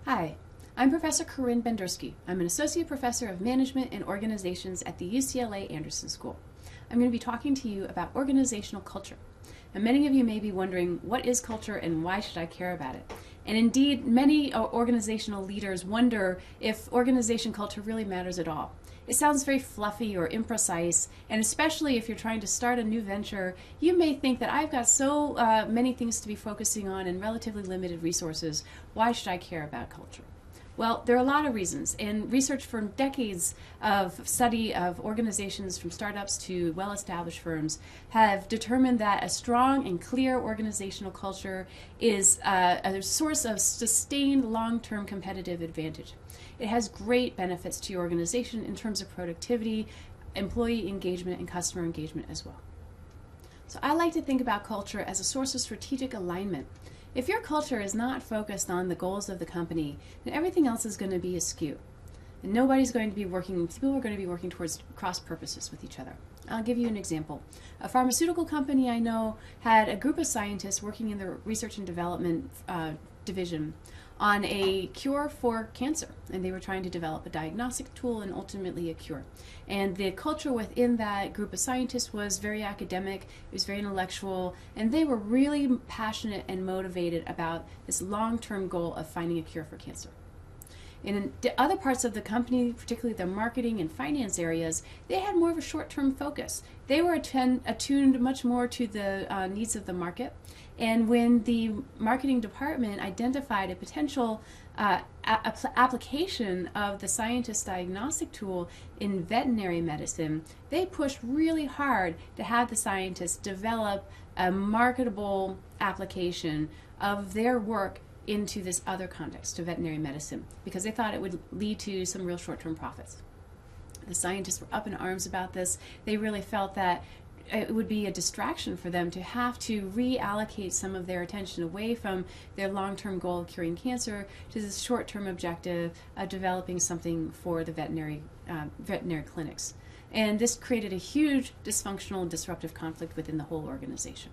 Hi, I'm Professor Corinne Bendersky. I'm an Associate Professor of Management and Organizations at the UCLA Anderson School. I'm going to be talking to you about organizational culture. And many of you may be wondering, what is culture and why should I care about it? And indeed, many organizational leaders wonder if organization culture really matters at all. It sounds very fluffy or imprecise, and especially if you're trying to start a new venture, you may think that I've got so many things to be focusing on and relatively limited resources. Why should I care about culture? Well, there are a lot of reasons, and research from decades of study of organizations from startups to well-established firms have determined that a strong and clear organizational culture is a source of sustained long-term competitive advantage. It has great benefits to your organization in terms of productivity, employee engagement, and customer engagement as well. So I like to think about culture as a source of strategic alignment. If your culture is not focused on the goals of the company, then everything else is going to be askew. And people are going to be working towards cross purposes with each other. I'll give you an example. A pharmaceutical company I know had a group of scientists working in the research and development division on a cure for cancer, and they were trying to develop a diagnostic tool and ultimately a cure. And the culture within that group of scientists was very academic, it was very intellectual, and they were really passionate and motivated about this long-term goal of finding a cure for cancer. In the other parts of the company, particularly the marketing and finance areas, they had more of a short-term focus. They were attuned much more to the needs of the market. And when the marketing department identified a potential application of the scientist diagnostic tool in veterinary medicine, they pushed really hard to have the scientists develop a marketable application of their work into this other context, to veterinary medicine, because they thought it would lead to some real short-term profits. The scientists were up in arms about this. They really felt that it would be a distraction for them to have to reallocate some of their attention away from their long-term goal of curing cancer to this short-term objective of developing something for the veterinary clinics. And this created a huge dysfunctional and disruptive conflict within the whole organization.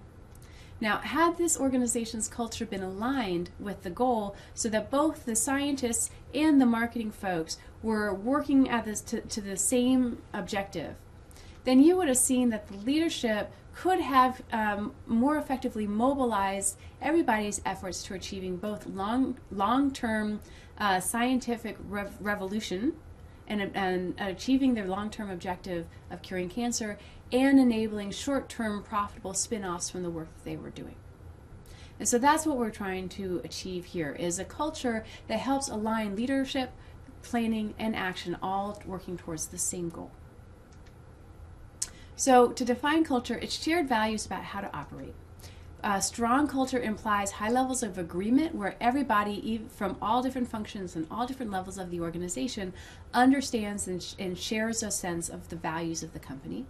Now, had this organization's culture been aligned with the goal so that both the scientists and the marketing folks were working at this to the same objective, then you would have seen that the leadership could have more effectively mobilized everybody's efforts to achieving both long-term scientific revolution and achieving their long-term objective of curing cancer and enabling short-term profitable spin-offs from the work that they were doing. And so that's what we're trying to achieve here, is a culture that helps align leadership, planning, and action, all working towards the same goal. So to define culture, it's shared values about how to operate. Strong culture implies high levels of agreement where everybody from all different functions and all different levels of the organization understands and shares a sense of the values of the company.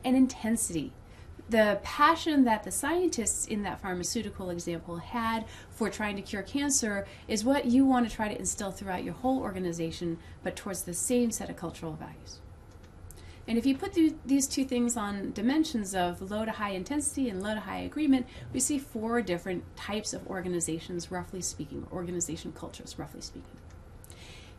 And intensity. The passion that the scientists in that pharmaceutical example had for trying to cure cancer is what you want to try to instill throughout your whole organization, but towards the same set of cultural values. And if you put these two things on dimensions of low to high intensity and low to high agreement, we see 4 different types of organizations, roughly speaking, organization cultures, roughly speaking.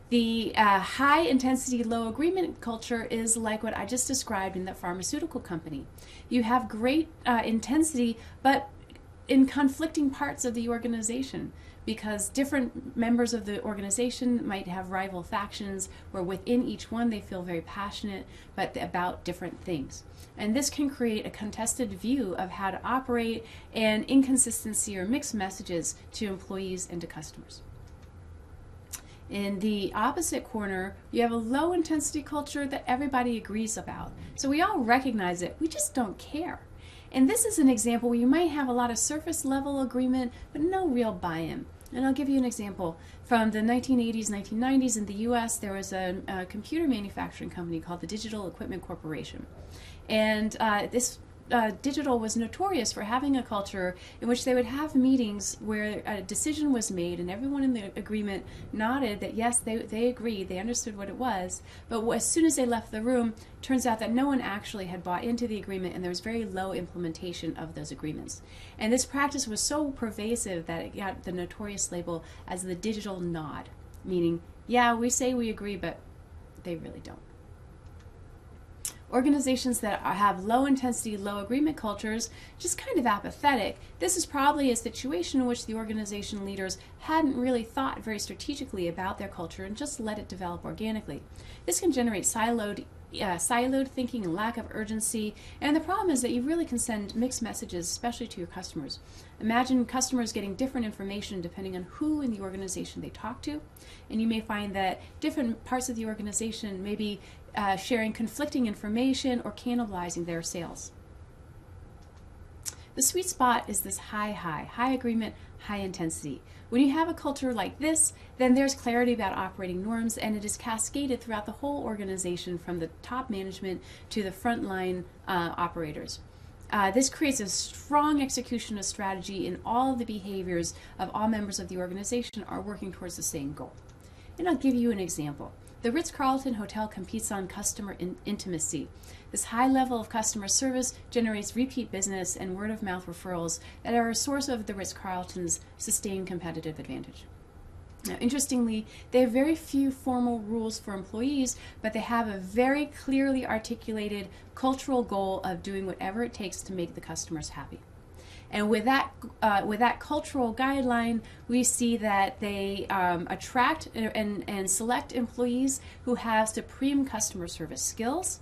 The high intensity, low agreement culture is like what I just described in the pharmaceutical company. You have great intensity, but in conflicting parts of the organization, because different members of the organization might have rival factions where within each one they feel very passionate but about different things. And this can create a contested view of how to operate and inconsistency or mixed messages to employees and to customers. In the opposite corner, you have a low intensity culture that everybody agrees about. So we all recognize it, we just don't care. And this is an example where you might have a lot of surface level agreement, but no real buy-in. And I'll give you an example. From the 1980s, 1990s in the US, there was a computer manufacturing company called the Digital Equipment Corporation. And this digital was notorious for having a culture in which they would have meetings where a decision was made and everyone in the agreement nodded that yes, they agreed, they understood what it was, but as soon as they left the room, turns out that no one actually had bought into the agreement and there was very low implementation of those agreements. And this practice was so pervasive that it got the notorious label as the digital nod, meaning, yeah, we say we agree, but they really don't. Organizations that have low intensity, low agreement cultures, just kind of apathetic. This is probably a situation in which the organization leaders hadn't really thought very strategically about their culture and just let it develop organically. This can generate siloed thinking and lack of urgency, and the problem is that you really can send mixed messages, especially to your customers. Imagine customers getting different information depending on who in the organization they talk to, and you may find that different parts of the organization may be sharing conflicting information or cannibalizing their sales. The sweet spot is this high agreement, high intensity. When you have a culture like this, then there's clarity about operating norms, and it is cascaded throughout the whole organization from the top management to the frontline operators. This creates a strong execution of strategy, and all of the behaviors of all members of the organization are working towards the same goal. And I'll give you an example. The Ritz-Carlton Hotel competes on customer intimacy. This high level of customer service generates repeat business and word-of-mouth referrals that are a source of the Ritz-Carlton's sustained competitive advantage. Now, interestingly, they have very few formal rules for employees, but they have a very clearly articulated cultural goal of doing whatever it takes to make the customers happy. And with that cultural guideline, we see that they attract and select employees who have supreme customer service skills.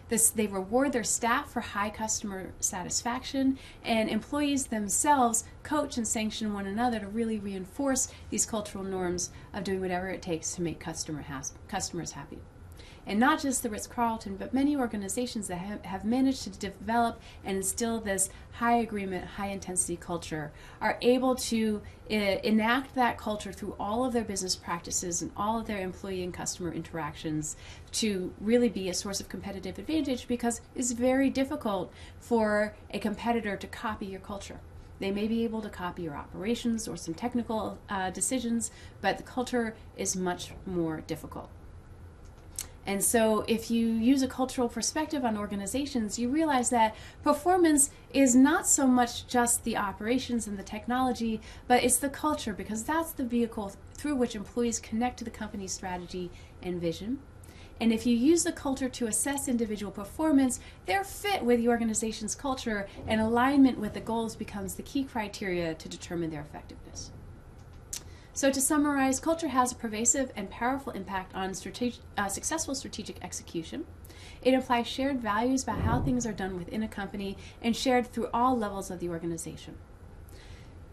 They reward their staff for high customer satisfaction, and employees themselves coach and sanction one another to really reinforce these cultural norms of doing whatever it takes to make customers happy. And not just the Ritz-Carlton, but many organizations that have managed to develop and instill this high agreement, high intensity culture are able to enact that culture through all of their business practices and all of their employee and customer interactions to really be a source of competitive advantage, because it's very difficult for a competitor to copy your culture. They may be able to copy your operations or some technical decisions, but the culture is much more difficult. And so if you use a cultural perspective on organizations, you realize that performance is not so much just the operations and the technology, but it's the culture, because that's the vehicle through which employees connect to the company's strategy and vision. And if you use the culture to assess individual performance, their fit with the organization's culture and alignment with the goals becomes the key criteria to determine their effectiveness. So to summarize, culture has a pervasive and powerful impact on successful strategic execution. It implies shared values about how things are done within a company and shared through all levels of the organization.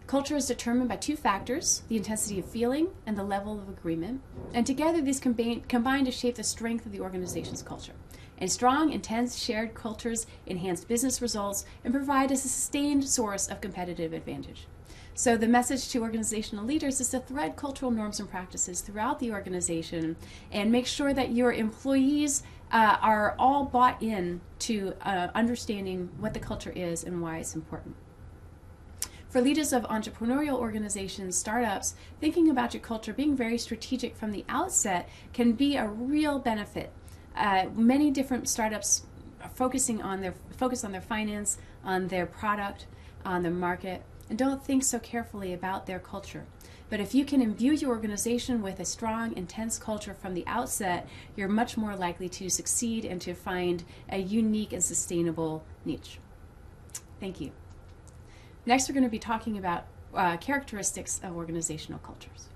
Culture is determined by two factors, the intensity of feeling and the level of agreement, and together these combine to shape the strength of the organization's culture. And strong, intense, shared cultures enhance business results and provide a sustained source of competitive advantage. So the message to organizational leaders is to thread cultural norms and practices throughout the organization and make sure that your employees are all bought in to understanding what the culture is and why it's important. For leaders of entrepreneurial organizations, startups, thinking about your culture, being very strategic from the outset can be a real benefit. Many different startups are focus on their finance, on their product, on their market, and don't think so carefully about their culture. But if you can imbue your organization with a strong, intense culture from the outset, you're much more likely to succeed and to find a unique and sustainable niche. Thank you. Next, we're going to be talking about characteristics of organizational cultures.